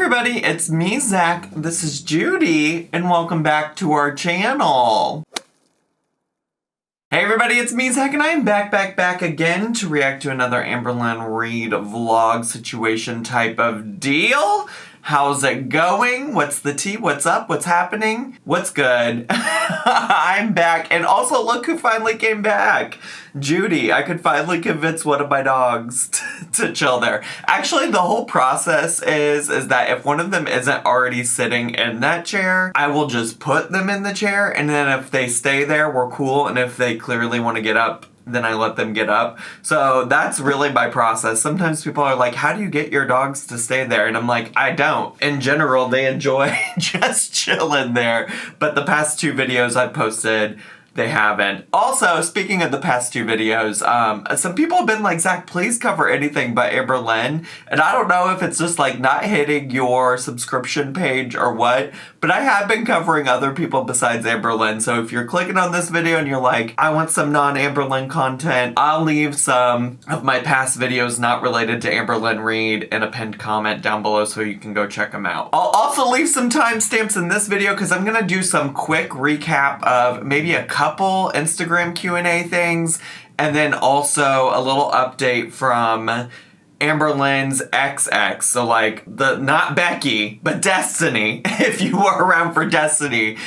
everybody, it's me, Zach. This is Judy, and welcome back to our channel. Hey everybody, it's me, Zach, and I am back again to react to another Amberlynn Reid vlog situation type of deal. How's it going? What's the tea? What's up? What's happening? What's good? I'm back. And also, look who finally came back. Judy. I could finally convince one of my dogs to chill there. Actually, the whole process is that if one of them isn't already sitting in that chair, I will just put them in the chair. And then if they stay there, we're cool. And if they clearly want to get up, then I let them get up. So that's really my process. Sometimes people are like, how do you get your dogs to stay there? And I'm like, I don't. In general, they enjoy just chilling there. But the past two videos I've posted, they haven't. Also, speaking of the past two videos, some people have been like, Zach, please cover anything but Amberlynn. And I don't know if it's just like not hitting your subscription page or what, but I have been covering other people besides Amberlynn. So if you're clicking on this video and you're like, I want some non-Amberlynn content, I'll leave some of my past videos not related to Amberlynn Reid in a pinned comment down below so you can go check them out. I'll also leave some timestamps in this video because I'm gonna do some quick recap of maybe a couple Instagram Q&A things, and then also a little update from Amberlynn's XX, so like not Becky, but Destiny, if you were around for Destiny.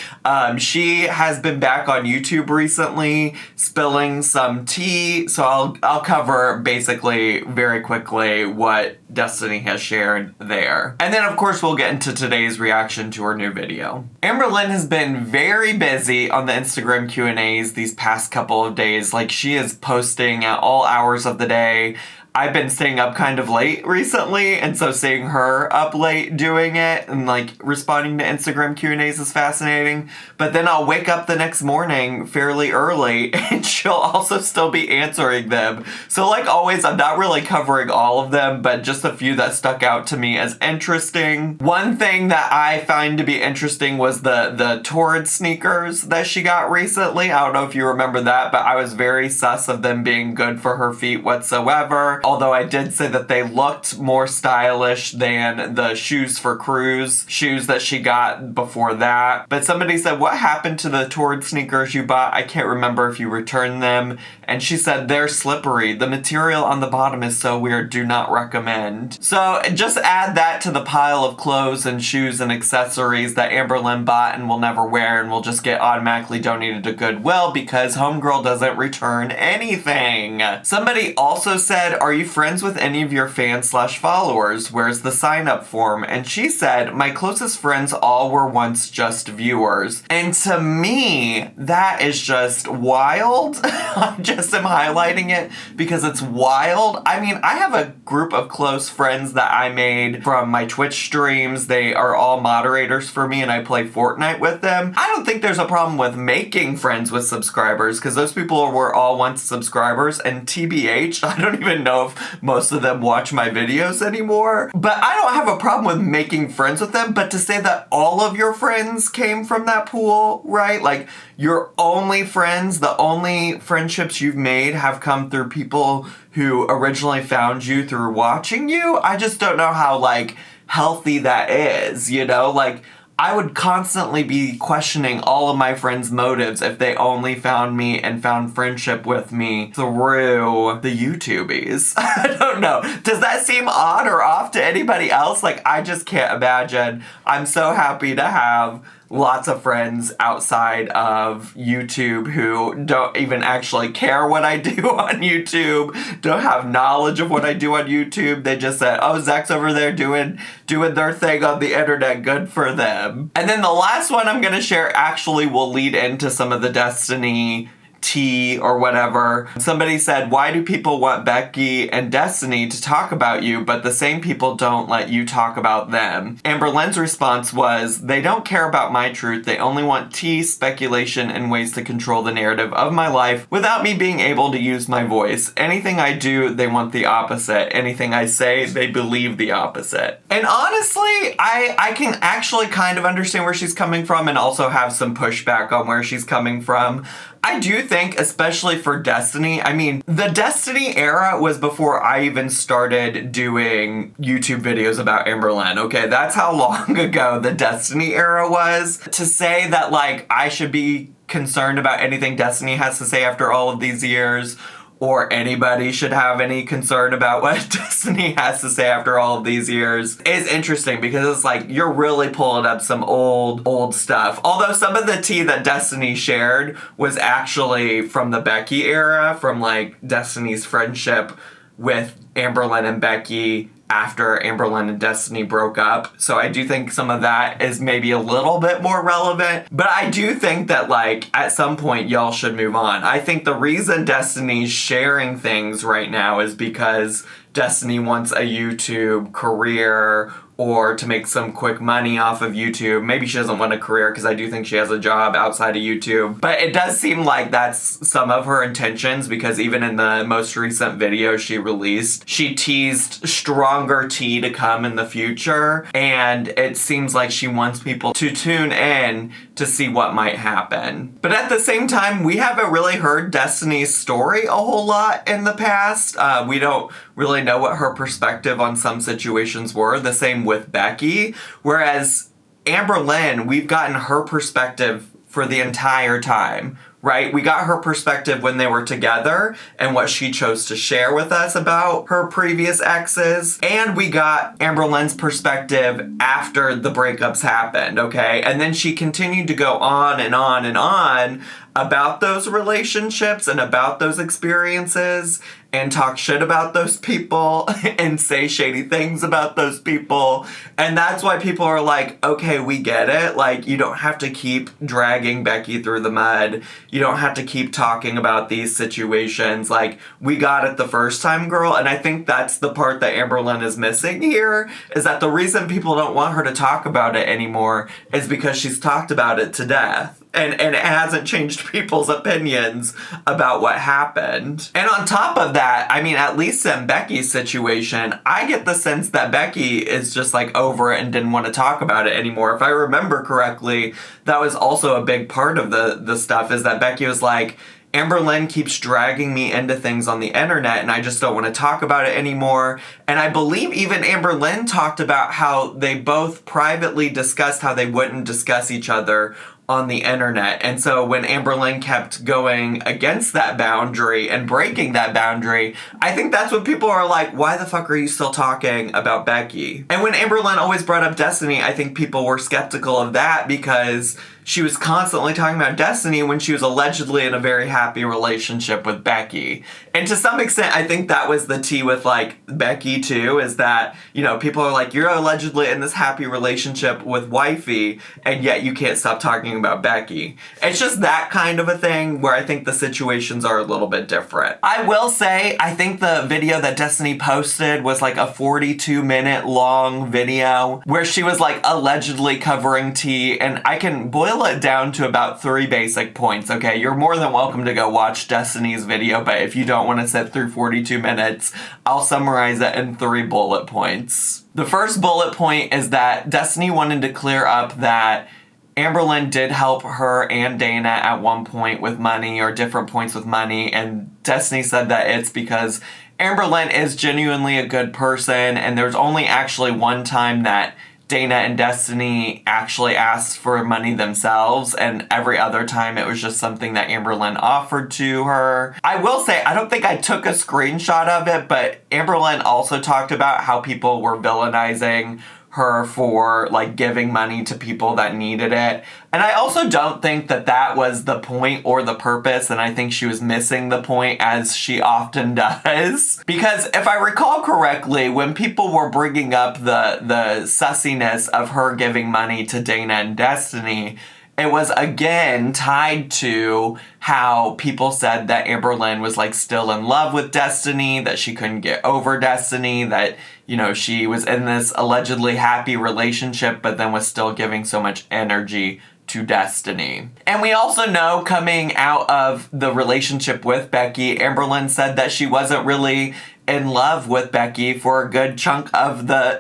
She has been back on YouTube recently, spilling some tea, so I'll cover basically very quickly what Destiny has shared there. And then of course we'll get into today's reaction to her new video. Amberlynn has been very busy on the Instagram Q&As these past couple of days. Like, she is posting at all hours of the day. I've been staying up kind of late recently, and so seeing her up late doing it and like responding to Instagram Q&As is fascinating. But then I'll wake up the next morning fairly early and she'll also still be answering them. So like always, I'm not really covering all of them, but just a few that stuck out to me as interesting. One thing that I find to be interesting was the Torrid sneakers that she got recently. I don't know if you remember that, but I was very sus of them being good for her feet whatsoever. Although I did say that they looked more stylish than the Shoes for Cruise shoes that she got before that. But somebody said, what happened to the Torrid sneakers you bought? I can't remember if you returned them. And she said, they're slippery. The material on the bottom is so weird. Do not recommend. So just add that to the pile of clothes and shoes and accessories that Amberlynn bought and will never wear and will just get automatically donated to Goodwill because Homegirl doesn't return anything. Somebody also said, are you friends with any of your fans/followers? Where's the sign-up form? And she said, my closest friends all were once just viewers. And to me, that is just wild. I just am highlighting it because it's wild. I mean, I have a group of close friends that I made from my Twitch streams. They are all moderators for me and I play Fortnite with them. I don't think there's a problem with making friends with subscribers because those people were all once subscribers, and TBH, I don't even know if most of them watch my videos anymore. But I don't have a problem with making friends with them, but to say that all of your friends came from that pool, right? Like, your only friends, the only friendships you've made have come through people who originally found you through watching you. I just don't know how, like, healthy that is, you know? Like, I would constantly be questioning all of my friends' motives if they only found me and found friendship with me through the YouTubies. I don't know. Does that seem odd or off to anybody else? Like, I just can't imagine. I'm so happy to have lots of friends outside of YouTube who don't even actually care what I do on YouTube, don't have knowledge of what I do on YouTube. They just said, oh, Zach's over there doing their thing on the internet, good for them. And then the last one I'm gonna share actually will lead into some of the Destiny tea or whatever. Somebody said, why do people want Becky and Destiny to talk about you, but the same people don't let you talk about them? Amberlynn's response was, they don't care about my truth. They only want tea, speculation, and ways to control the narrative of my life without me being able to use my voice. Anything I do, they want the opposite. Anything I say, they believe the opposite. And honestly, I can actually kind of understand where she's coming from and also have some pushback on where she's coming from. I do think, especially for Destiny, I mean, the Destiny era was before I even started doing YouTube videos about Amberlynn, okay? That's how long ago the Destiny era was. To say that, like, I should be concerned about anything Destiny has to say after all of these years, or anybody should have any concern about what Destiny has to say after all of these years, is interesting, because it's like you're really pulling up some old stuff. Although some of the tea that Destiny shared was actually from the Becky era, from like Destiny's friendship with Amberlynn and Becky after Amberlynn and Destiny broke up. So I do think some of that is maybe a little bit more relevant. But I do think that, like, at some point y'all should move on. I think the reason Destiny's sharing things right now is because Destiny wants a YouTube career, or to make some quick money off of YouTube. Maybe she doesn't want a career, because I do think she has a job outside of YouTube. But it does seem like that's some of her intentions, because even in the most recent video she released, she teased stronger tea to come in the future. And it seems like she wants people to tune in to see what might happen. But at the same time, we haven't really heard Destiny's story a whole lot in the past. We don't really know what her perspective on some situations were. The same with Becky. Whereas Amberlynn, we've gotten her perspective for the entire time, right? We got her perspective when they were together and what she chose to share with us about her previous exes. And we got Amberlynn's perspective after the breakups happened, okay? And then she continued to go on and on and on about those relationships and about those experiences, and talk shit about those people and say shady things about those people. And that's why people are like, okay, we get it. Like, you don't have to keep dragging Becky through the mud. You don't have to keep talking about these situations. Like, we got it the first time, girl. And I think that's the part that Amberlynn is missing here, is that the reason people don't want her to talk about it anymore is because she's talked about it to death. And it hasn't changed people's opinions about what happened. And on top of that, I mean, at least in Becky's situation, I get the sense that Becky is just like over it and didn't want to talk about it anymore. If I remember correctly, that was also a big part of the stuff, is that Becky was like, Amberlynn keeps dragging me into things on the internet and I just don't want to talk about it anymore. And I believe even Amberlynn talked about how they both privately discussed how they wouldn't discuss each other on the internet. And so when Amberlynn kept going against that boundary and breaking that boundary, I think that's when people are like, why the fuck are you still talking about Becky? And when Amberlynn always brought up Destiny, I think people were skeptical of that, because she was constantly talking about Destiny when she was allegedly in a very happy relationship with Becky. And to some extent, I think that was the tea with, like, Becky too, is that, you know, people are like, you're allegedly in this happy relationship with wifey, and yet you can't stop talking about Becky. It's just that kind of a thing where I think the situations are a little bit different. I will say, I think the video that Destiny posted was like a 42-minute long video where she was like allegedly covering tea, and I can boil it down to about 3 basic points, okay? You're more than welcome to go watch Destiny's video, but if you don't want to sit through 42 minutes, I'll summarize it in 3 bullet points. The first bullet point is that Destiny wanted to clear up that Amberlynn did help her and Dana at one point with money, or different points with money, and Destiny said that it's because Amberlynn is genuinely a good person, and there's only actually one time that Dana and Destiny actually asked for money themselves, and every other time it was just something that Amberlynn offered to her. I will say, I don't think I took a screenshot of it, but Amberlynn also talked about how people were villainizing her for, like, giving money to people that needed it. And I also don't think that that was the point or the purpose, and I think she was missing the point, as she often does. Because if I recall correctly, when people were bringing up the sussiness of her giving money to Dana and Destiny, it was again tied to how people said that Amberlynn was, like, still in love with Destiny, that she couldn't get over Destiny, that, you know, she was in this allegedly happy relationship but then was still giving so much energy to Destiny. And we also know, coming out of the relationship with Becky, Amberlynn said that she wasn't really in love with Becky for a good chunk of the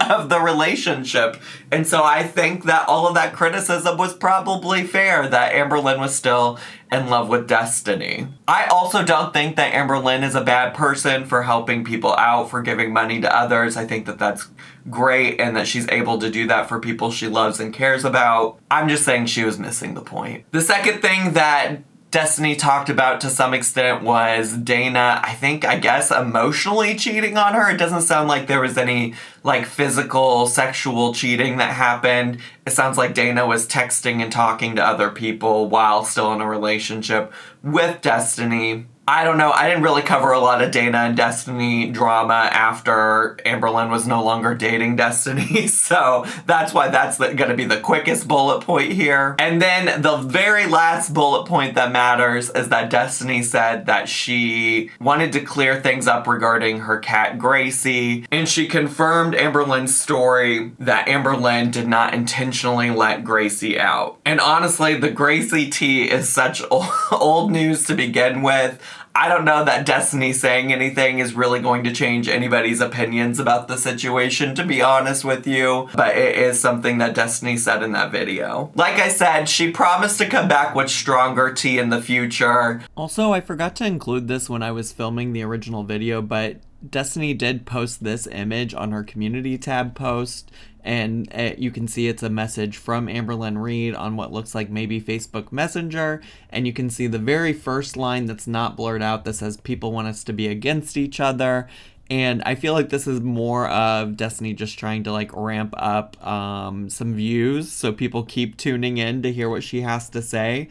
of the relationship. And so I think that all of that criticism was probably fair, that Amberlynn was still in love with Destiny. I also don't think that Amberlynn is a bad person for helping people out, for giving money to others. I think that that's great and that she's able to do that for people she loves and cares about. I'm just saying she was missing the point. The second thing that Destiny talked about to some extent was Dana, I guess, emotionally cheating on her. It doesn't sound like there was any, like, physical, sexual cheating that happened. It sounds like Dana was texting and talking to other people while still in a relationship with Destiny. I don't know. I didn't really cover a lot of Dana and Destiny drama after Amberlynn was no longer dating Destiny. So that's why that's going to be the quickest bullet point here. And then the very last bullet point that matters is that Destiny said that she wanted to clear things up regarding her cat Gracie. And she confirmed Amberlynn's story that Amberlynn did not intentionally let Gracie out. And honestly, the Gracie tea is such old news to begin with. I don't know that Destiny saying anything is really going to change anybody's opinions about the situation, to be honest with you. But it is something that Destiny said in that video. Like I said, she promised to come back with stronger tea in the future. Also, I forgot to include this when I was filming the original video, but Destiny did post this image on her community tab post, and you can see it's a message from Amberlynn Reed on what looks like maybe Facebook Messenger, and you can see the very first line that's not blurred out that says, "People want us to be against each other." And I feel like this is more of Destiny just trying to, like, ramp up some views so people keep tuning in to hear what she has to say.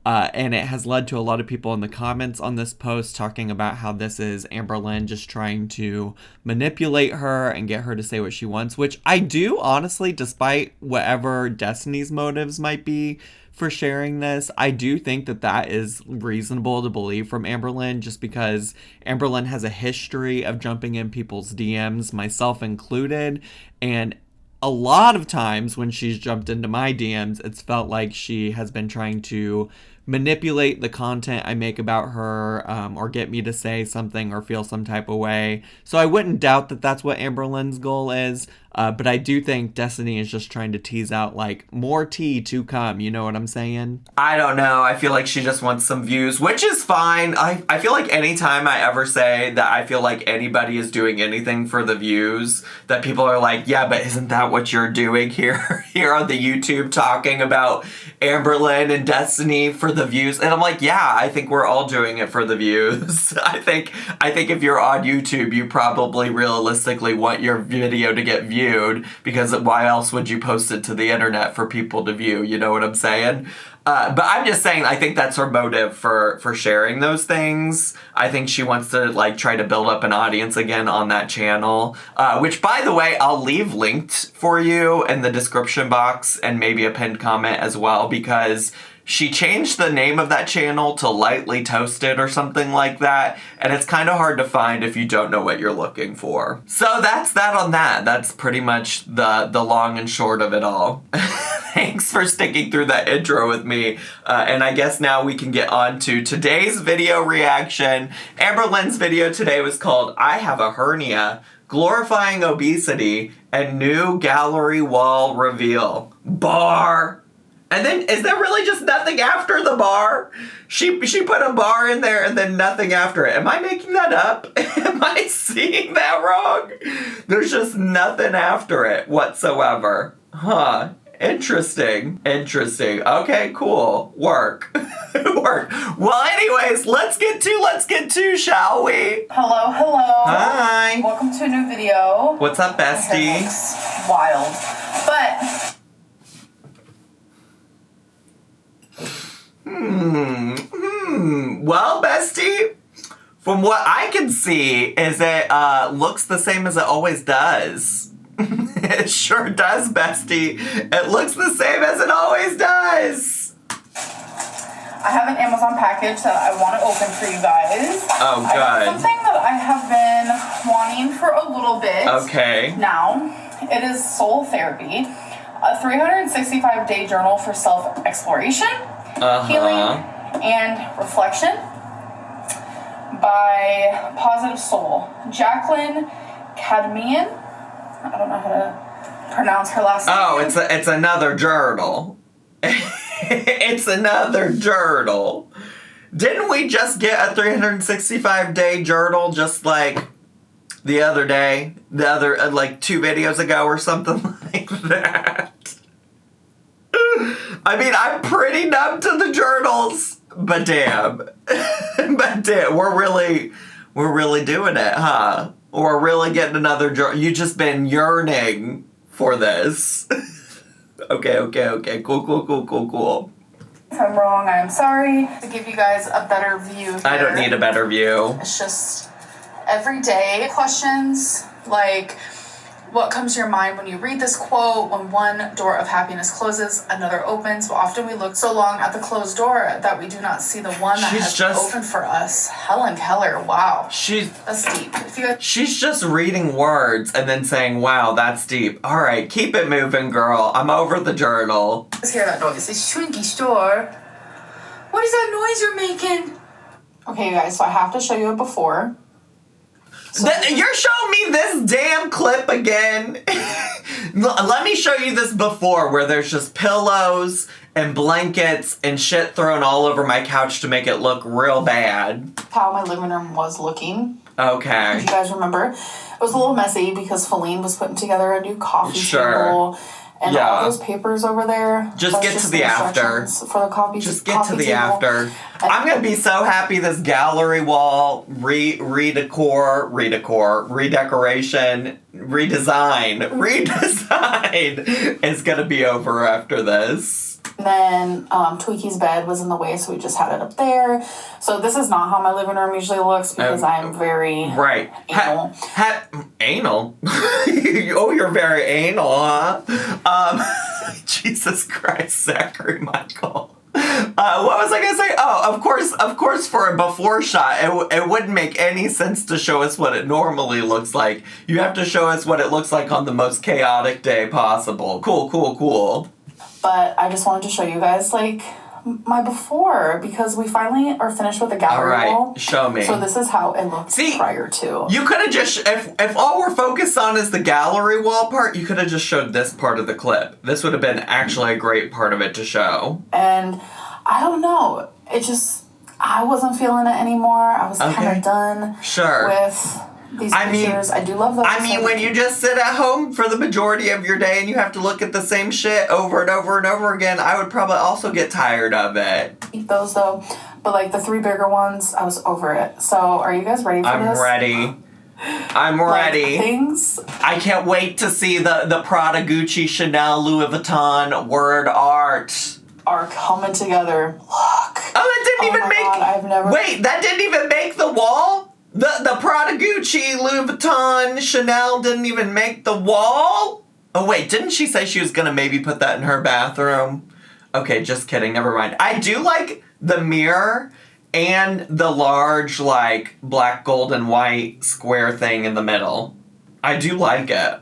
And it has led to a lot of people in the comments on this post talking about how this is Amberlynn just trying to manipulate her and get her to say what she wants, which I do, honestly, despite whatever Destiny's motives might be for sharing this, I do think that that is reasonable to believe from Amberlynn, just because Amberlynn has a history of jumping in people's DMs, myself included, and a lot of times when she's jumped into my DMs, it's felt like she has been trying to manipulate the content I make about her, or get me to say something or feel some type of way. So I wouldn't doubt that that's what Amberlynn's goal is. But I do think Destiny is just trying to tease out, like, more tea to come. You know what I'm saying? I don't know. I feel like she just wants some views, which is fine. I feel like anytime I ever say that I feel like anybody is doing anything for the views, that people are like, yeah, but isn't that what you're doing here on the YouTube, talking about Amberlynn and Destiny for the views? And I'm like, yeah, I think we're all doing it for the views. I think if you're on YouTube, you probably realistically want your video to get viewed, because why else would you post it to the internet for people to view? You know what I'm saying? But I'm just saying, I think that's her motive for sharing those things. I think she wants to, like, try to build up an audience again on that channel, which, by the way, I'll leave linked for you in the description box and maybe a pinned comment as well, because she changed the name of that channel to Lightly Toasted or something like that, and it's kind of hard to find if you don't know what you're looking for. So that's that on that. That's pretty much the long and short of it all. Thanks for sticking through that intro with me, and I guess now we can get on to today's video reaction. Amberlynn's video today was called "I Have a Hernia, Glorifying Obesity, and New Gallery Wall Reveal." Bar. And then, is there really just nothing after the bar? She put a bar in there and then nothing after it. Am I making that up? Am I seeing that wrong? There's just nothing after it whatsoever. Huh. Interesting. Okay, cool. Work. Work. Well, anyways, let's get to, shall we? Hello. Hi. Welcome to a new video. What's up, bestie? Wild. But Well, bestie, from what I can see, is it looks the same as it always does. It sure does, bestie. It looks the same as it always does. I have an Amazon package that I want to open for you guys. Oh, good. I have something that I have been wanting for a little bit. Okay. Now, it is Soul Therapy, a 365-day journal for self-exploration, healing, and reflection by by Positive Soul. Jacqueline Cadmian. I don't know how to pronounce her last name. Oh, it's another journal. It's another journal. Didn't we just get a 365-day journal just like the other day? The other, like 2 videos ago or something like that? I mean, I'm pretty numb to the journals, but damn. But damn, we're really doing it, huh? We're really getting another journal. You just been yearning for this. Okay. Cool. If I'm wrong, I am sorry. To give you guys a better view here. I don't need a better view. It's just everyday questions like, what comes to your mind when you read this quote? When one door of happiness closes, another opens. But often we look so long at the closed door that we do not see the one that has opened for us. Helen Keller, wow. That's deep. She's just reading words and then saying, wow, that's deep. All right, keep it moving, girl. I'm over the journal. Let's hear that noise. It's shrinky store. What is that noise you're making? Okay, you guys, so I have to show you a before. You're showing me this damn clip again? Let me show you this before where there's just pillows and blankets and shit thrown all over my couch to make it look real bad. How my living room was looking. Okay. If you guys remember. It was a little messy because Feline was putting together a new coffee table. And all those papers over there. Just get to the after. For the coffee Just get to the after. I'm going to be so happy this gallery wall redecoration, redesign is going to be over after this. And then Tweaky's bed was in the way, so we just had it up there. So this is not how my living room usually looks because I'm very anal. Anal? Oh, you're very anal, huh? Jesus Christ, Zachary Michael. What was I gonna say? Oh, of course, for a before shot, it wouldn't make any sense to show us what it normally looks like. You have to show us what it looks like on the most chaotic day possible. Cool. But I just wanted to show you guys, like, my before, because we finally are finished with the gallery wall. All right, show me. So this is how it looked prior to. You could have just, if all we're focused on is the gallery wall part, you could have just showed this part of the clip. This would have been actually a great part of it to show. And I don't know, it just, I wasn't feeling it anymore. I was kind of done with these pictures. I do love those. I mean, when you just sit at home for the majority of your day and you have to look at the same shit over and over and over again, I would probably also get tired of it. Eat those though, but like the 3 bigger ones, I was over it. So, are you guys ready for this? I'm ready. Things. I can't wait to see the Prada, Gucci, Chanel, Louis Vuitton word art are coming together. Look. Oh, that didn't even make. God, I've never. Wait, that didn't even make the wall. The Prada, Gucci, Louis Vuitton, Chanel didn't even make the wall? Oh, wait, didn't she say she was going to maybe put that in her bathroom? Okay, just kidding, never mind. I do like the mirror and the large, like, black, gold, and white square thing in the middle. I do like it.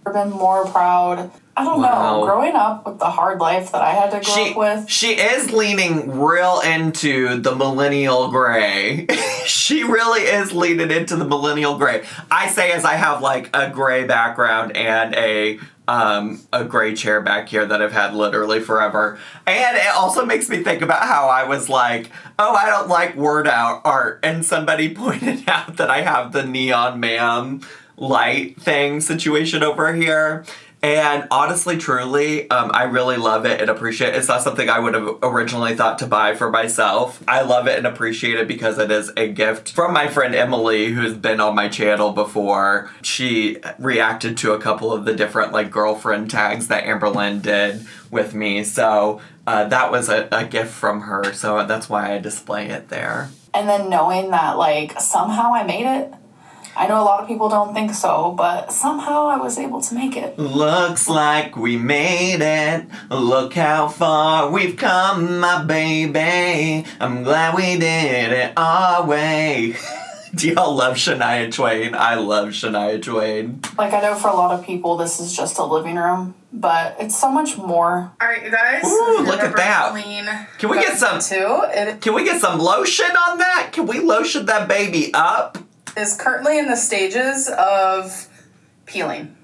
I've been more proud. I don't know. Growing up with the hard life that I had to grow up with. She is leaning real into the millennial gray. She really is leaning into the millennial gray. I say as I have like a gray background and a gray chair back here that I've had literally forever. And it also makes me think about how I was like, oh, I don't like word out art. And somebody pointed out that I have the Neon Man light thing situation over here. And honestly, truly, I really love it and appreciate it. It's not something I would have originally thought to buy for myself. I love it and appreciate it because it is a gift from my friend Emily, who's been on my channel before. She reacted to a couple of the different like girlfriend tags that Amberlynn did with me. So that was a gift from her. So that's why I display it there. And then knowing that like somehow I made it. I know a lot of people don't think so, but somehow I was able to make it. Looks like we made it. Look how far we've come, my baby. I'm glad we did it our way. Do y'all love Shania Twain? I love Shania Twain. Like, I know for a lot of people this is just a living room, but it's so much more. All right, you guys. Ooh, look at that. Can we get some? Can we get some lotion on that? Can we lotion that baby up? Is currently in the stages of peeling.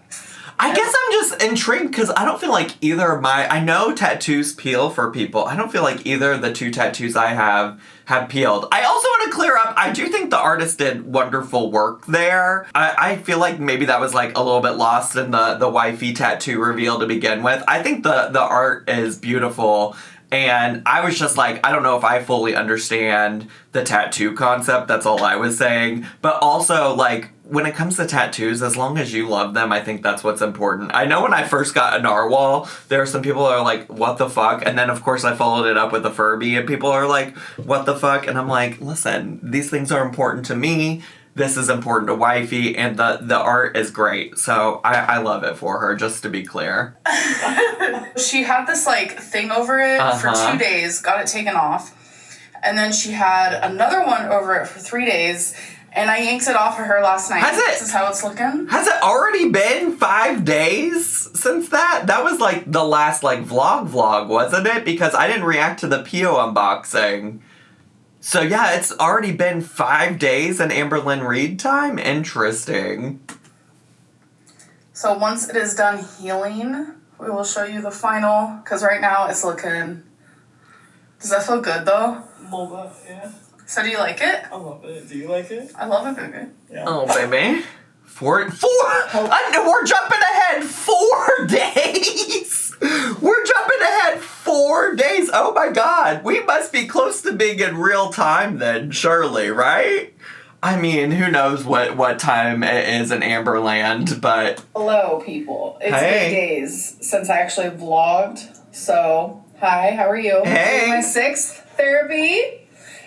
I guess I'm just intrigued because I don't feel like either of I know tattoos peel for people. I don't feel like either of the two tattoos I have peeled. I also want to clear up, I do think the artist did wonderful work there. I feel like maybe that was like a little bit lost in the wifey tattoo reveal to begin with. I think the art is beautiful. And I was just like, I don't know if I fully understand the tattoo concept. That's all I was saying. But also, like, when it comes to tattoos, as long as you love them, I think that's what's important. I know when I first got a narwhal, there were some people that are like, what the fuck? And then, of course, I followed it up with a Furby, and people are like, what the fuck? And I'm like, listen, these things are important to me. This is important to wifey, and the art is great. So I love it for her, just to be clear. She had this, like, thing over it for 2 days, got it taken off. And then she had another one over it for 3 days, and I yanked it off of her last night. This is how it's looking. Has it already been 5 days since that? That was, like, the last, like, vlog, wasn't it? Because I didn't react to the Pio unboxing. So yeah, it's already been 5 days in Amberlynn Reid time? Interesting. So once it is done healing, we will show you the final, because right now it's looking... Does that feel good, though? A little bit, yeah. So do you like it? I love it. Do you like it? I love it, baby. Yeah. Oh, baby. We're jumping ahead 4 days! We're jumping ahead 4 days! Oh my god, we must be close to being in real time then, surely, right? I mean, who knows what time it is in Amberland, but... Hello, people. It's been days since I actually vlogged, so... Hi, how are you? Hey. My 6th therapy.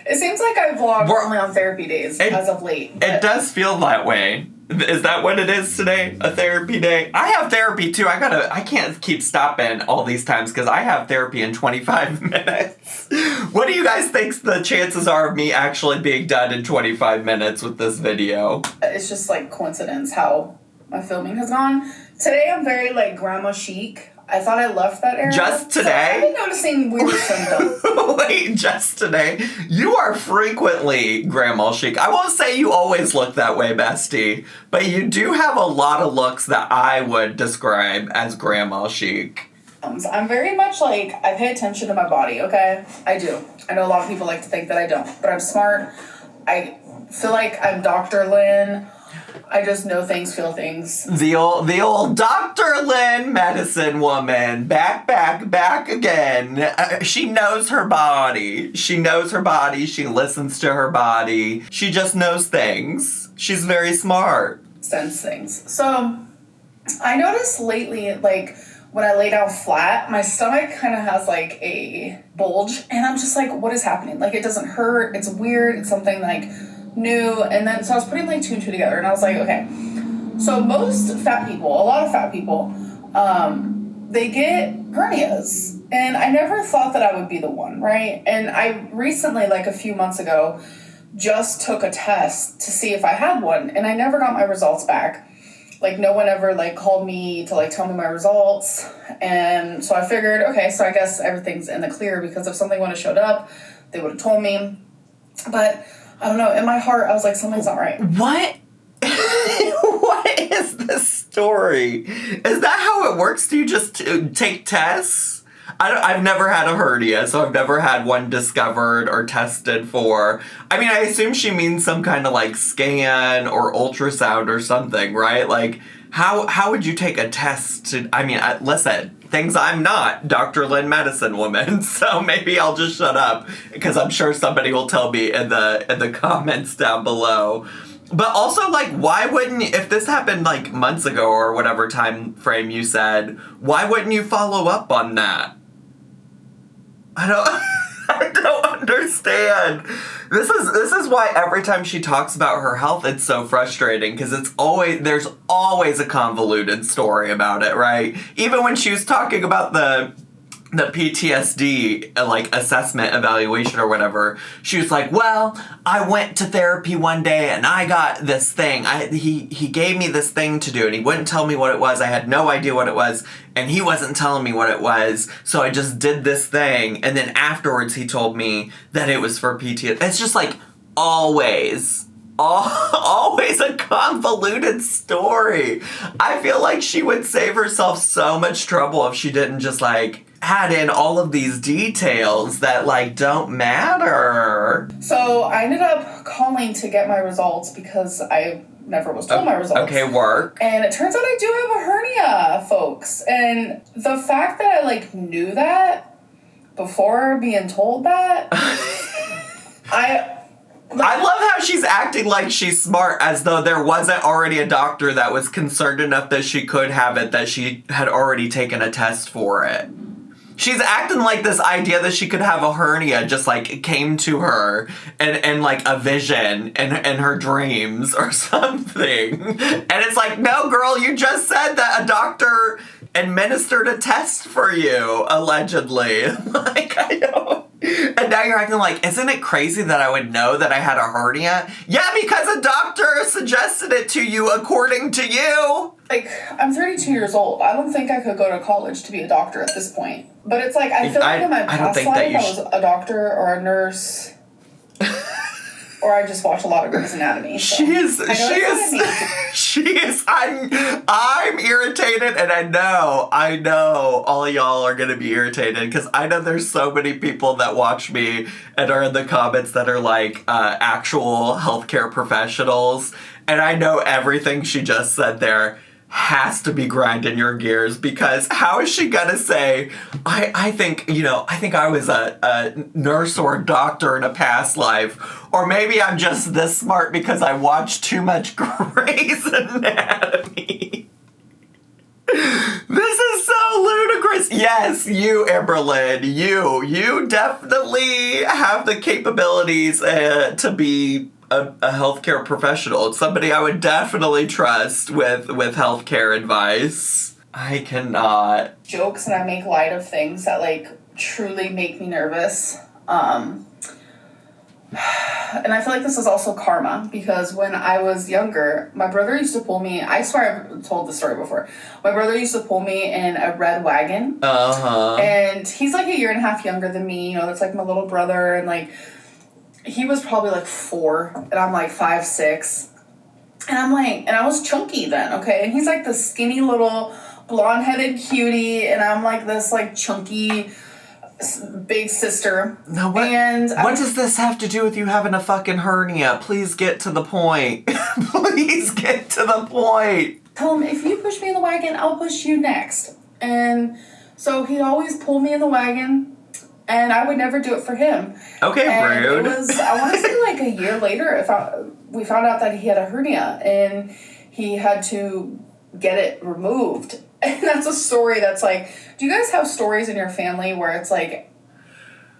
It seems like I vlog only on therapy days as of late. It does feel that way. Is that what it is today? A therapy day? I have therapy too. I can't keep stopping all these times because I have therapy in 25 minutes. What do you guys think the chances are of me actually being done in 25 minutes with this video? It's just like coincidence how my filming has gone. Today I'm very like grandma chic. I thought I left that era. Just today? So I've been noticing weird symptoms. Wait, just today? You are frequently grandma chic. I won't say you always look that way, bestie, but you do have a lot of looks that I would describe as grandma chic. I'm very much like, I pay attention to my body, okay? I do. I know a lot of people like to think that I don't, but I'm smart. I feel like I'm Dr. Lynn. I just know things, feel things. The old Dr. Lynn medicine woman. Back again. She knows her body. She knows her body. She listens to her body. She just knows things. She's very smart. Sense things. So, I noticed lately, like, when I lay down flat, my stomach kind of has, like, a bulge. And I'm just like, what is happening? Like, it doesn't hurt. It's weird. It's something, like... new, and then so I was putting like two and two together, and I was like, okay, so most fat people, a lot of fat people, they get hernias, and I never thought that I would be the one, right? And I recently, like a few months ago, just took a test to see if I had one, and I never got my results back. Like, no one ever like called me to like tell me my results, and so I figured, okay, so I guess everything's in the clear, because if something would have showed up, they would have told me. But I don't know, in my heart, I was like, something's not right. What? What is this story? Is that how it works? Do you just take tests? I've never had a hernia, so I've never had one discovered or tested for. I mean, I assume she means some kind of, like, scan or ultrasound or something, right? Like, how would you take a test to... I mean, listen... Things I'm not, Dr. Lynn medicine woman, so maybe I'll just shut up, because I'm sure somebody will tell me in the comments down below. But also, like, why wouldn't, if this happened, like, months ago or whatever time frame you said, why wouldn't you follow up on that? I don't understand. This is why every time she talks about her health, it's so frustrating, because there's always a convoluted story about it, right? Even when she was talking about the the PTSD like assessment evaluation or whatever, she was like, well, I went to therapy one day and I got this thing. He gave me this thing to do and he wouldn't tell me what it was. I had no idea what it was and he wasn't telling me what it was. So I just did this thing and then afterwards he told me that it was for PTSD. It's just like always a convoluted story. I feel like she would save herself so much trouble if she didn't just like add in all of these details that like don't matter. So I ended up calling to get my results because I never was told my results. Okay, work. And it turns out I do have a hernia, folks. And the fact that I like knew that before being told that, I love how she's acting like she's smart as though there wasn't already a doctor that was concerned enough that she could have it, that she had already taken a test for it. She's acting like this idea that she could have a hernia just like came to her and like a vision in her dreams or something. And it's like, no, girl, you just said that a doctor administered a test for you, allegedly. Like, I don't. And now you're acting like, isn't it crazy that I would know that I had a hernia? Yeah, because a doctor suggested it to you according to you. Like, I'm 32 years old. I don't think I could go to college to be a doctor at this point. But it's like, I feel like in my past life, I was a doctor or a nurse. Or I just watch a lot of Grey's Anatomy. So I'm irritated, and I know all of y'all are gonna be irritated, because I know there's so many people that watch me and are in the comments that are like actual healthcare professionals, and I know everything she just said there has to be grinding your gears, because how is she gonna say, I think I was a nurse or a doctor in a past life, or maybe I'm just this smart because I watched too much Grey's Anatomy. This is so ludicrous. Yes, you, Amberlynn, you definitely have the capabilities to be a healthcare professional. It's somebody I would definitely trust with healthcare advice. I cannot. Jokes and I make light of things that like truly make me nervous. And I feel like this is also karma, because when I was younger, my brother used to pull me, I swear I've told the story before, my brother used to pull me in a red wagon. And he's like a year and a half younger than me, that's like my little brother, and like he was probably like 4 and I'm like 5'6", and I'm like, and I was chunky then, okay, and he's like the skinny little blonde-headed cutie, and I'm like this like chunky big sister. Now what does this have to do with you having a fucking hernia? Please get to the point. Please get to the point. Tell him, if you push me in the wagon, I'll push you next. And so he'd always pull me in the wagon, and I would never do it for him. Okay, and rude. It was, I want to say like a year later, we found out that he had a hernia, and he had to get it removed. And that's a story that's like, do you guys have stories in your family where it's like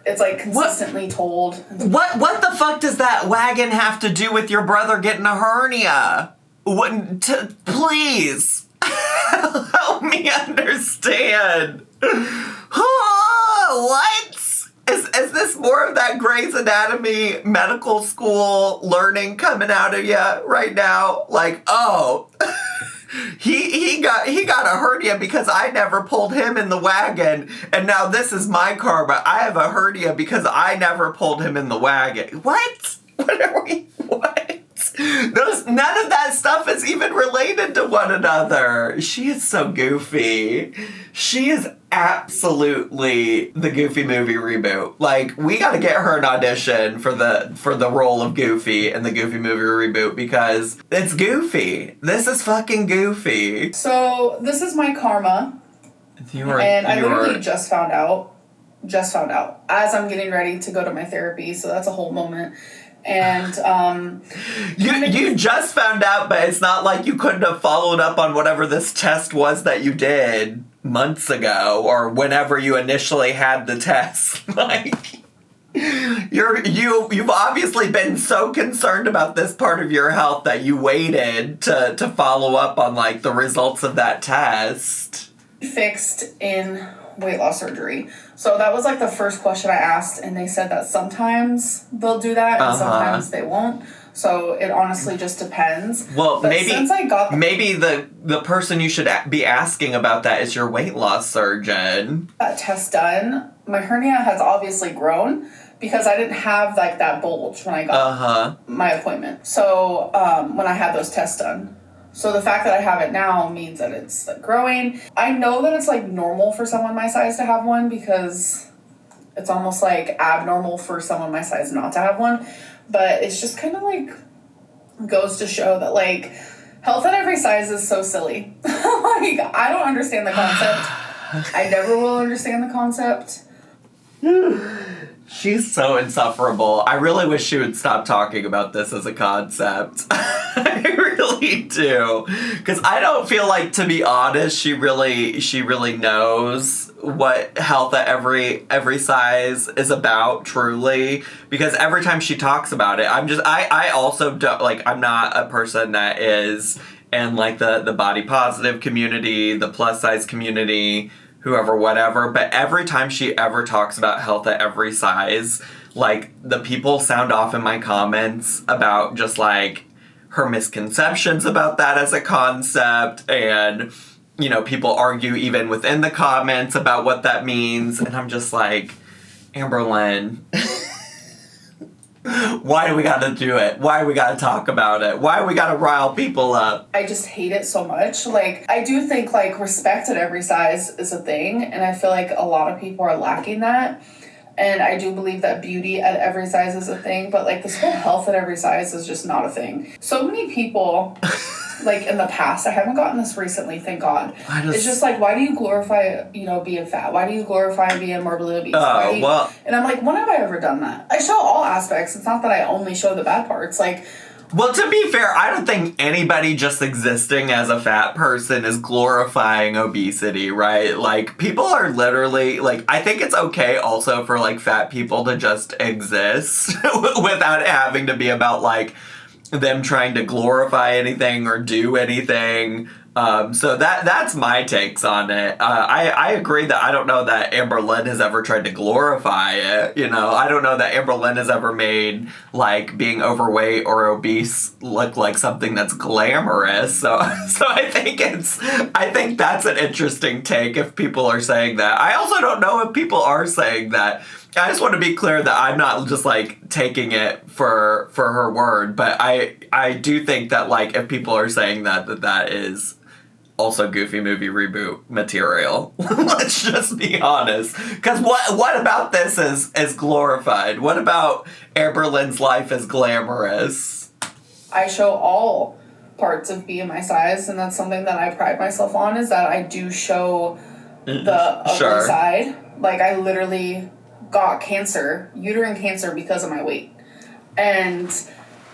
consistently told? What the fuck does that wagon have to do with your brother getting a hernia? Please help me understand. What? Is this more of that Grey's Anatomy medical school learning coming out of you right now? Like, oh, he got a hernia because I never pulled him in the wagon, and now this is my karma. I have a hernia because I never pulled him in the wagon. What? What are we? What? None of that stuff is even related to one another. She is so goofy. She is absolutely the Goofy movie reboot. Like, we gotta get her an audition for the role of Goofy in the Goofy movie reboot, because it's Goofy. This is fucking Goofy. So this is my karma. I literally just found out as I'm getting ready to go to my therapy. So that's a whole moment. And you just found out, but it's not like you couldn't have followed up on whatever this test was that you did months ago, or whenever you initially had the test. Like, you've obviously been so concerned about this part of your health that you waited to follow up on like the results of that test. Fixed in weight loss surgery. So that was like the first question I asked, and they said that sometimes they'll do that and sometimes they won't. So it honestly just depends. Well, but maybe since I got maybe the person you should be asking about that is your weight loss surgeon. that test done, my hernia has obviously grown because I didn't have like that bulge when I got my appointment. So when I had those tests done. So the fact that I have it now means that it's like growing. I know that it's like normal for someone my size to have one because it's almost like abnormal for someone my size not to have one. But it's just kind of like goes to show that like health at every size is so silly. Like I don't understand the concept. I never will understand the concept. She's so insufferable. I really wish she would stop talking about this as a concept. I really do. Because I don't feel like, to be honest, she really knows what health at every size is about, truly. Because every time she talks about it, I also don't, like, I'm not a person that is in, like, the body positive community, the plus size community, whoever, whatever, but every time she ever talks about health at every size, like, the people sound off in my comments about just, like, her misconceptions about that as a concept, and, you know, people argue even within the comments about what that means, and I'm just like, Amberlynn, why do we gotta do it? Why do we gotta talk about it? Why do we gotta rile people up? I just hate it so much. Like, I do think, like, respect at every size is a thing, and I feel like a lot of people are lacking that. And I do believe that beauty at every size is a thing, but, like, this whole health at every size is just not a thing. So many people, like, in the past, I haven't gotten this recently, thank God. It's just like, why do you glorify, you know, being fat? Why do you glorify being morbidly obese? And I'm like, when have I ever done that? I show all aspects. It's not that I only show the bad parts. Like, well, to be fair, I don't think anybody just existing as a fat person is glorifying obesity, right? Like, people are literally, like, I think it's okay also for, like, fat people to just exist without it having to be about, like, them trying to glorify anything or do anything. So that's my takes on it. I agree that I don't know that Amberlynn has ever tried to glorify it. You know, I don't know that Amberlynn has ever made, like, being overweight or obese look like something that's glamorous. So I think that's an interesting take if people are saying that. I also don't know if people are saying that. I just want to be clear that I'm not just, like, taking it for her word, but I do think that, like, if people are saying that is also Goofy movie reboot material. Let's just be honest. Because what about this is glorified? What about Amberlynn's life is glamorous? I show all parts of being my size, and that's something that I pride myself on, is that I do show the ugly side. Like, I literally got uterine cancer because of my weight. And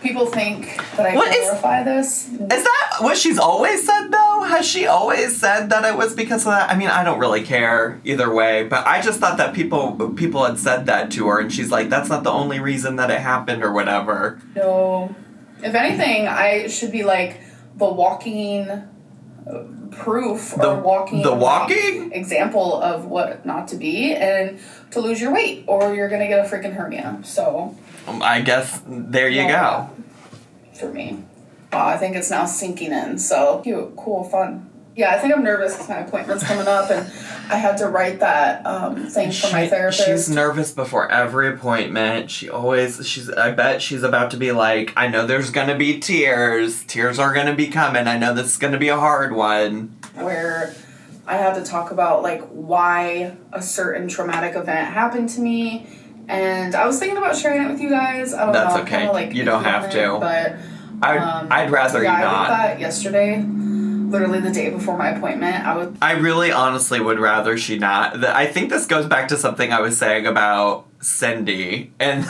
people think that I glorify this. Is that what she's always said, though? Has she always said that it was because of that? I mean, I don't really care either way, but I just thought that people had said that to her, and she's like, that's not the only reason that it happened or whatever. No. If anything, I should be like the walking proof or walking example of what not to be and to lose your weight, or you're gonna get a freaking hernia. So I guess there you go. For me. I think it's now sinking in. So cute, cool, fun. Yeah, I think I'm nervous because my appointment's coming up, and I had to write that thing for my therapist. She's nervous before every appointment. I bet she's about to be like, I know there's gonna be tears. Tears are gonna be coming. I know this is gonna be a hard one. Where I had to talk about, like, why a certain traumatic event happened to me. And I was thinking about sharing it with you guys. I don't know. That's okay. Kinda, like, you don't have to. But I'd rather you not. I wrote that yesterday. Literally the day before my appointment. I really honestly would rather she not. I think this goes back to something I was saying about Cindy and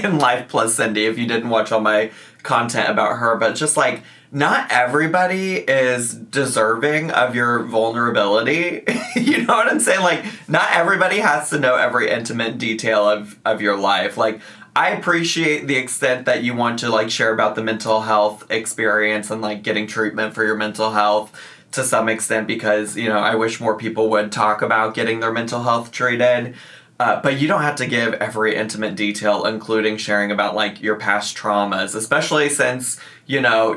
in Life Plus Cindy, if you didn't watch all my content about her, but just like, not everybody is deserving of your vulnerability. You know what I'm saying? Like, not everybody has to know every intimate detail of your life. Like, I appreciate the extent that you want to, like, share about the mental health experience and, like, getting treatment for your mental health. to some extent because, you know, I wish more people would talk about getting their mental health treated. But you don't have to give every intimate detail, including sharing about, like, your past traumas, especially since, you know,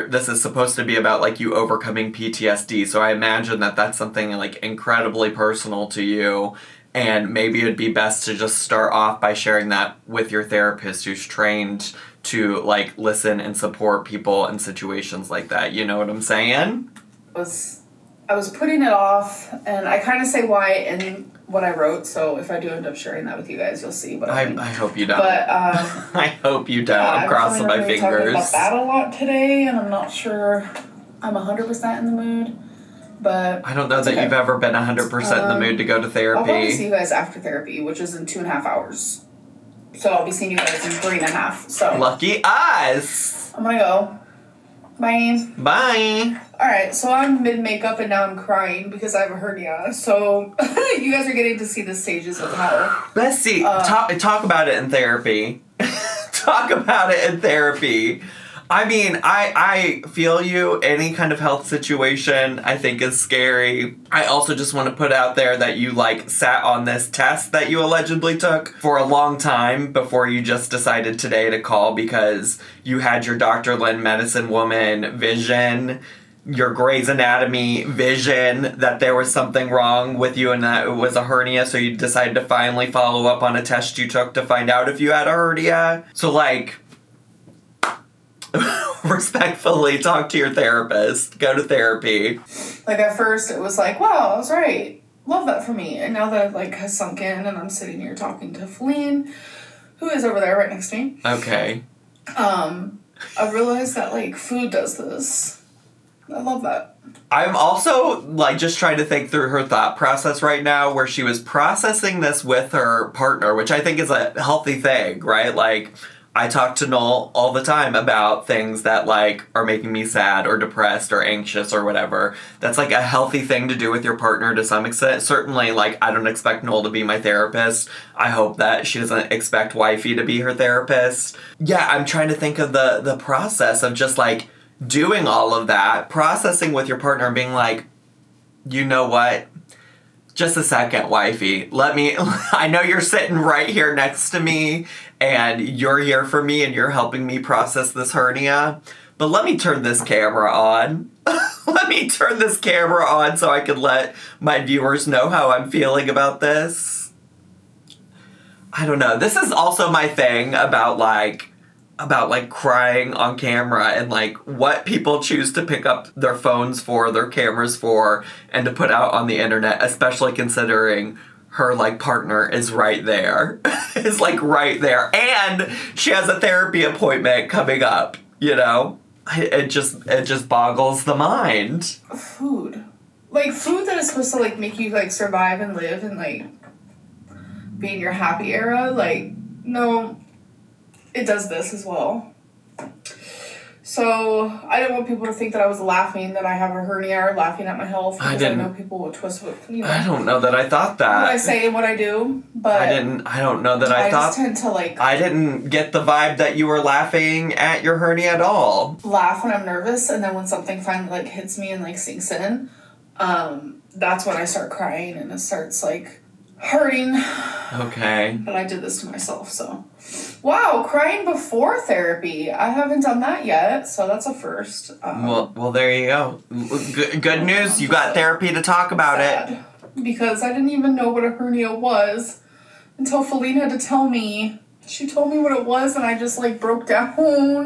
this is supposed to be about, like, you overcoming PTSD. So I imagine that that's something, like, incredibly personal to you. And maybe it'd be best to just start off by sharing that with your therapist who's trained to, like, listen and support people in situations like that. You know what I'm saying? I was putting it off, and I kind of say why in what I wrote, so if I do end up sharing that with you guys, you'll see what I mean. I hope you don't. But, I hope you don't. I'm crossing my fingers. Talking about that a lot today, and I'm not sure I'm 100% in the mood, but... I don't know that you've ever been 100% in the mood to go to therapy. I'll probably see you guys after therapy, which is in 2.5 hours. So I'll be seeing you guys in 3.5, so... Lucky us! I'm gonna go. Bye. Bye. Alright, so I'm mid-makeup and now I'm crying because I have a hernia. So you guys are getting to see the stages of how... Bessie, talk about it in therapy. Talk about it in therapy. I mean, I feel you. Any kind of health situation I think is scary. I also just want to put out there that you, like, sat on this test that you allegedly took for a long time before you just decided today to call because you had your Dr. Lynn Medicine Woman vision, your Grey's Anatomy vision that there was something wrong with you and that it was a hernia, so you decided to finally follow up on a test you took to find out if you had a hernia. So, like... respectfully talk to your therapist. Go to therapy. Like, at first it was like, wow, I was right. Love that for me. And now that it, like, has sunk in and I'm sitting here talking to Feline, who is over there right next to me. Okay. I realized that, like, food does this. I love that. I'm also, like, just trying to think through her thought process right now where she was processing this with her partner, which I think is a healthy thing, right? Like... I talk to Noel all the time about things that, like, are making me sad or depressed or anxious or whatever. That's, like, a healthy thing to do with your partner to some extent. Certainly, like, I don't expect Noel to be my therapist. I hope that she doesn't expect Wifey to be her therapist. Yeah, I'm trying to think of the process of just, like, doing all of that, processing with your partner and being like, you know what? Just a second, Wifey. I know you're sitting right here next to me and you're here for me and you're helping me process this hernia, but let me turn this camera on. Let me turn this camera on so I can let my viewers know how I'm feeling about this. I don't know. This is also my thing about crying on camera and, like, what people choose to pick up their phones for, their cameras for, and to put out on the internet, especially considering her, like, partner is right there. Is, like, right there. And she has a therapy appointment coming up, you know? It just boggles the mind. Food. Like, food that is supposed to, like, make you, like, survive and live and, like, be in your happy era, like, no... It does this as well. So, I didn't want people to think that I was laughing that I have a hernia or laughing at my health. Because I know people would twist with, you know. I don't know that I thought that. What I say and what I do, but... I don't know that I thought... I just tend to, like... I didn't get the vibe that you were laughing at your hernia at all. Laugh when I'm nervous, and then when something finally, like, hits me and, like, sinks in, that's when I start crying, and it starts, like... hurting. Okay. But I did this to myself, so. Wow, crying before therapy. I haven't done that yet, so that's a first. Well, there you go. Good news, you got therapy to talk about it. Because I didn't even know what a hernia was until Feline had to tell me. She told me what it was, and I just, like, broke down.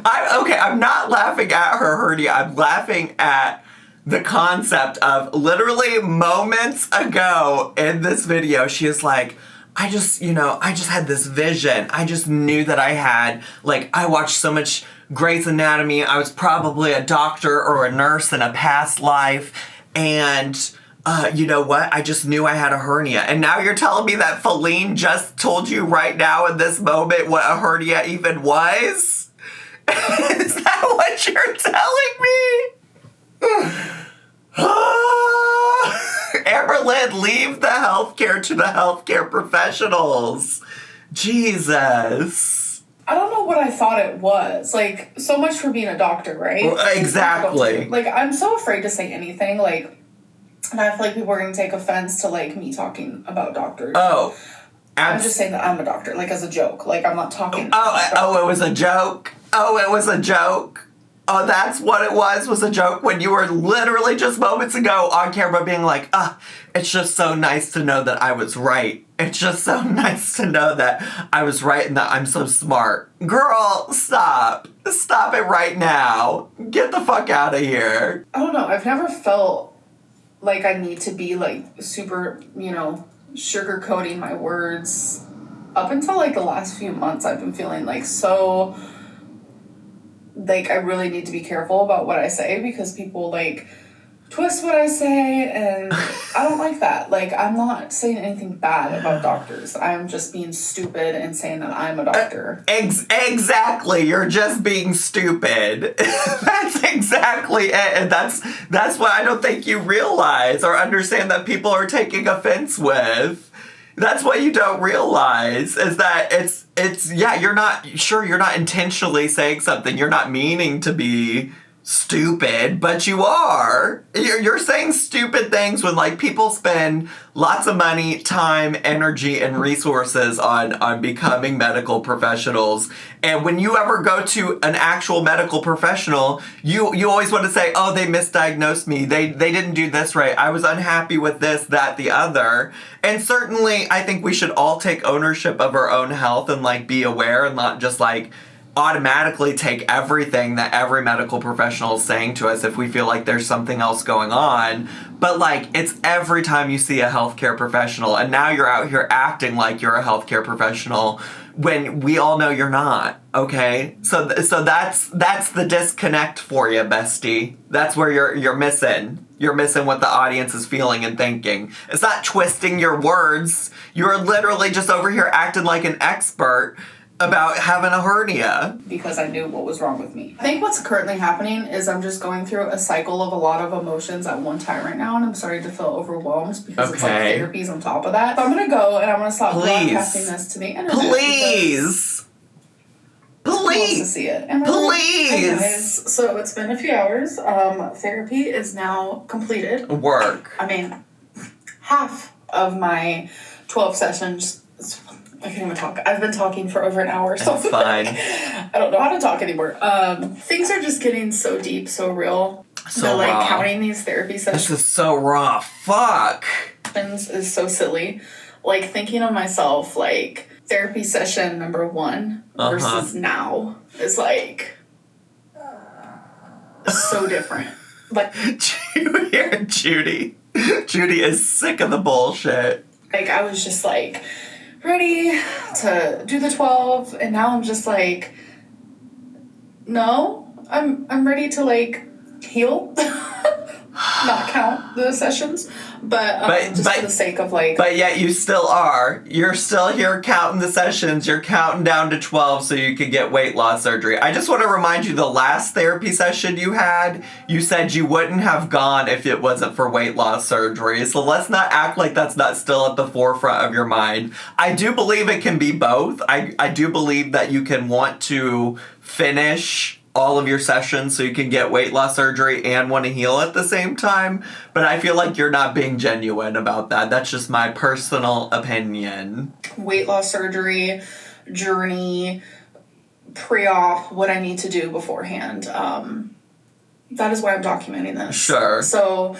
I'm not laughing at her hernia. I'm laughing at the concept of literally moments ago in this video, she is like, I just had this vision. I just knew that I had, like, I watched so much Grey's Anatomy. I was probably a doctor or a nurse in a past life. And, you know what? I just knew I had a hernia. And now you're telling me that Feline just told you right now in this moment what a hernia even was? Is that what you're telling me? Amberlynn, leave the healthcare to the healthcare professionals. Jesus. I don't know what I thought it was. Like, so much for being a doctor, right? Well, exactly. Like, I'm so afraid to say anything, like, and I feel like people are going to take offense to, like, me talking about doctors. Oh. I'm just saying that I'm a doctor, like, as a joke. Like, I'm not talking Oh, it was a joke? Oh, it was a joke? Oh, that's what it was a joke when you were literally just moments ago on camera being like, it's just so nice to know that I was right. It's just so nice to know that I was right and that I'm so smart. Girl, stop. Stop it right now. Get the fuck out of here. I don't know. I've never felt like I need to be, like, super, you know, sugarcoating my words. Up until, like, the last few months, I've been feeling, like, so... like, I really need to be careful about what I say because people, like, twist what I say, and I don't like that. Like, I'm not saying anything bad about doctors. I'm just being stupid and saying that I'm a doctor. Exactly. You're just being stupid. That's exactly it. And that's what I don't think you realize or understand that people are taking offense with. That's what you don't realize is that you're not intentionally saying something. You're not meaning to be stupid, but you are. You're saying stupid things when, like, people spend lots of money, time, energy, and resources on becoming medical professionals. And when you ever go to an actual medical professional, you always want to say, oh, they misdiagnosed me. They didn't do this right. I was unhappy with this, that, the other. And certainly, I think we should all take ownership of our own health and, like, be aware and not just, like, automatically take everything that every medical professional is saying to us if we feel like there's something else going on. But, like, it's every time you see a healthcare professional, and now you're out here acting like you're a healthcare professional when we all know you're not, okay? So that's the disconnect for you, bestie. That's where you're missing. You're missing what the audience is feeling and thinking. It's not twisting your words. You're literally just over here acting like an expert about having a hernia. Because I knew what was wrong with me. I think what's currently happening is I'm just going through a cycle of a lot of emotions at one time right now, and I'm starting to feel overwhelmed because it's like therapy's on top of that. So I'm gonna go and I'm gonna stop broadcasting this to the internet. Please wants to see it. And please. Hey guys, so it's been a few hours. Therapy is now completed. Work. I mean, half of my 12 sessions. I can't even talk. I've been talking for over an hour, so that's fine. I don't know how to talk anymore. Things are just getting so deep, so real. So like raw. Counting these therapy sessions. This is so raw. Fuck. Is so silly. Like thinking of myself, like therapy session number 1 versus now is like so different. Like Judy is sick of the bullshit. Like I was just like ready to do the 12, and now I'm just like, no, I'm ready to like heal, not count the sessions, but just for the sake of like. But yet you still are. You're still here counting the sessions. You're counting down to 12 so you could get weight loss surgery. I just want to remind you, the last therapy session you had, you said you wouldn't have gone if it wasn't for weight loss surgery. So let's not act like that's not still at the forefront of your mind. I do believe it can be both. I do believe that you can want to finish all of your sessions so you can get weight loss surgery and want to heal at the same time. But I feel like you're not being genuine about that. That's just my personal opinion. Weight loss surgery, journey, pre-op, what I need to do beforehand. That is why I'm documenting this. Sure. So,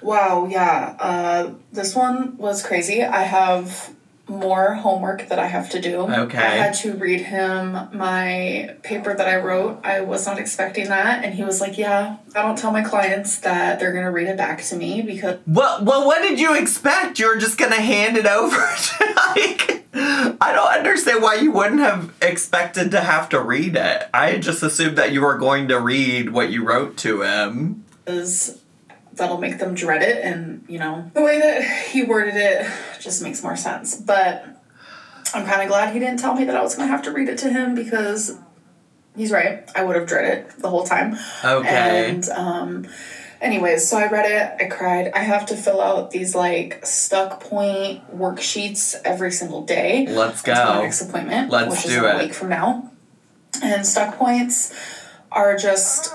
wow, yeah. This one was crazy. I have more homework that I have to do. Okay. I had to read him my paper that I wrote. I was not expecting that. And he was like, yeah, I don't tell my clients that they're going to read it back to me because... Well, what did you expect? You were just going to hand it over to, like... I don't understand why you wouldn't have expected to have to read it. I just assumed that you were going to read what you wrote to him. That'll make them dread it, and, you know, the way that he worded it just makes more sense. But I'm kind of glad he didn't tell me that I was going to have to read it to him, because he's right. I would have dreaded it the whole time. Okay. And, anyways, so I read it, I cried. I have to fill out these, like, stuck point worksheets every single day. Let's go. Until my next appointment, which is a week from now. And stuck points are just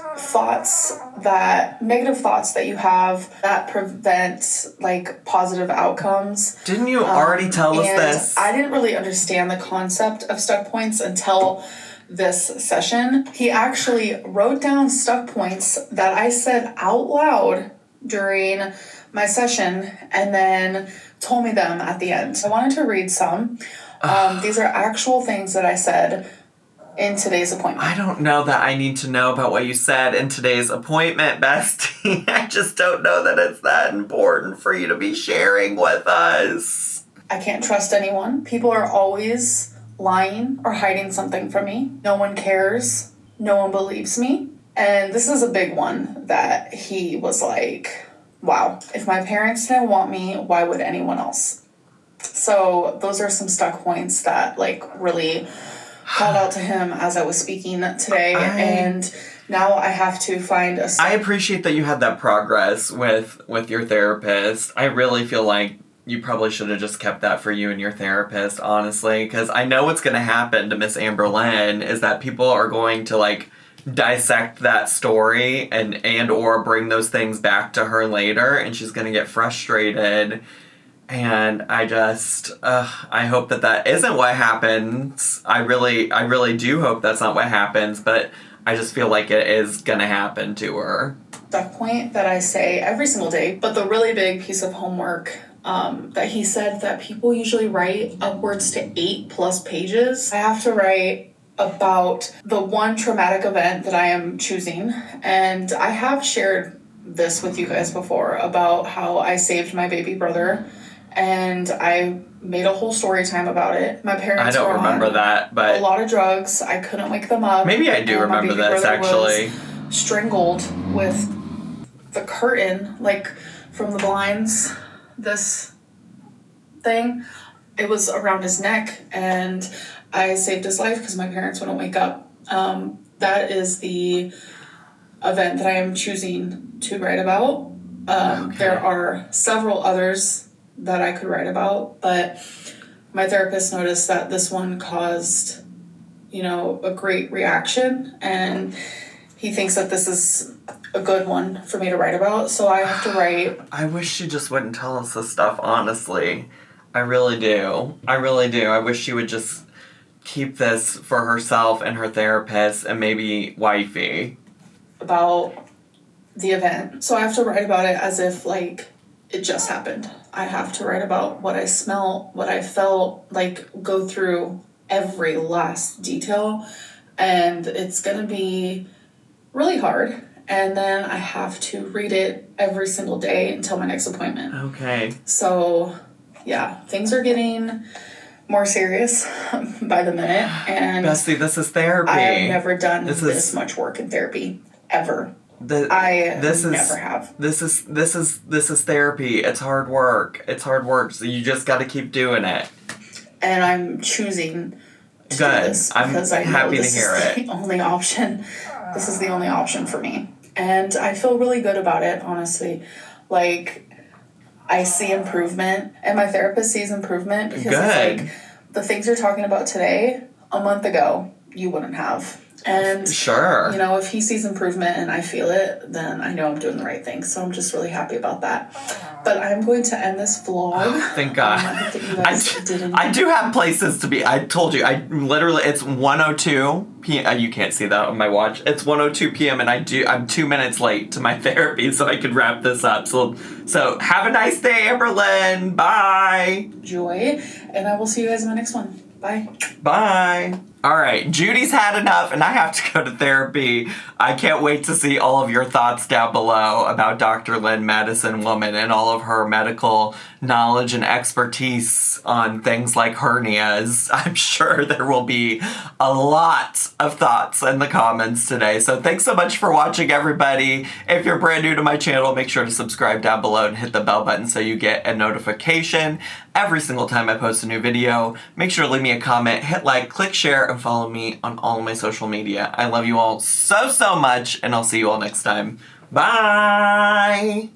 negative thoughts that you have that prevent like positive outcomes. Didn't you already tell us this? I didn't really understand the concept of stuck points until this session. He actually wrote down stuck points that I said out loud during my session and then told me them at the end. I wanted to read some. These are actual things that I said in today's appointment. I don't know that I need to know about what you said in today's appointment, bestie. I just don't know that it's that important for you to be sharing with us. I can't trust anyone. People are always lying or hiding something from me. No one cares. No one believes me. And this is a big one that he was like, wow, if my parents didn't want me, why would anyone else? So those are some stuck points that like really called out to him as I was speaking today. And now I have to find a... I appreciate that you had that progress with your therapist. I really feel like you probably should have just kept that for you and your therapist, honestly, because I know what's going to happen to Miss Amberlynn is that people are going to like dissect that story and or bring those things back to her later, and she's going to get frustrated. And I just, I hope that isn't what happens. I really do hope that's not what happens, but I just feel like it is gonna happen to her. Stuck point that I say every single day, but the really big piece of homework that he said that people usually write upwards to 8+ pages. I have to write about the one traumatic event that I am choosing, and I have shared this with you guys before about how I saved my baby brother. And I made a whole story time about it. My parents were remember on that, but a lot of drugs. I couldn't wake them up. Maybe I do remember this, actually. Was strangled with the curtain, like from the blinds, this thing. It was around his neck, and I saved his life because my parents wouldn't wake up. That is the event that I am choosing to write about. Okay. There are several others that I could write about, but my therapist noticed that this one caused, a great reaction, and he thinks that this is a good one for me to write about, so I have to write. I wish she just wouldn't tell us this stuff, honestly. I really do. I wish she would just keep this for herself and her therapist and maybe wifey. About the event. So I have to write about it as if, like, it just happened. I have to write about what I smelled, what I felt, like go through every last detail. And it's going to be really hard. And then I have to read it every single day until my next appointment. Okay. So, yeah, things are getting more serious by the minute. And Bestie, this is therapy. I have never done this much work in therapy, ever. Never have. This is therapy. It's hard work. So you just got to keep doing it. And I'm choosing to do this because I know this is the only option. This is the only option for me, and I feel really good about it. Honestly, like I see improvement, and my therapist sees improvement because it's like the things you're talking about today, a month ago, you wouldn't have. And, sure. If he sees improvement and I feel it, then I know I'm doing the right thing. So I'm just really happy about that. But I'm going to end this vlog. Thank God. I do have places to be. I told you. It's 1:02 p.m. You can't see that on my watch. It's 1:02 p.m. and I'm 2 minutes late to my therapy, so I could wrap this up. So have a nice day, Amberlynn. Bye. Joy. And I will see you guys in my next one. Bye. Bye. All right, Judy's had enough, and I have to go to therapy. I can't wait to see all of your thoughts down below about Dr. Lynn Medicine Woman and all of her medical knowledge and expertise on things like hernias. I'm sure there will be a lot of thoughts in the comments today. So thanks so much for watching, everybody. If you're brand new to my channel, make sure to subscribe down below and hit the bell button so you get a notification every single time I post a new video. Make sure to leave me a comment, hit like, click share, and follow me on all of my social media. I love you all so much, and I'll see you all next time. Bye!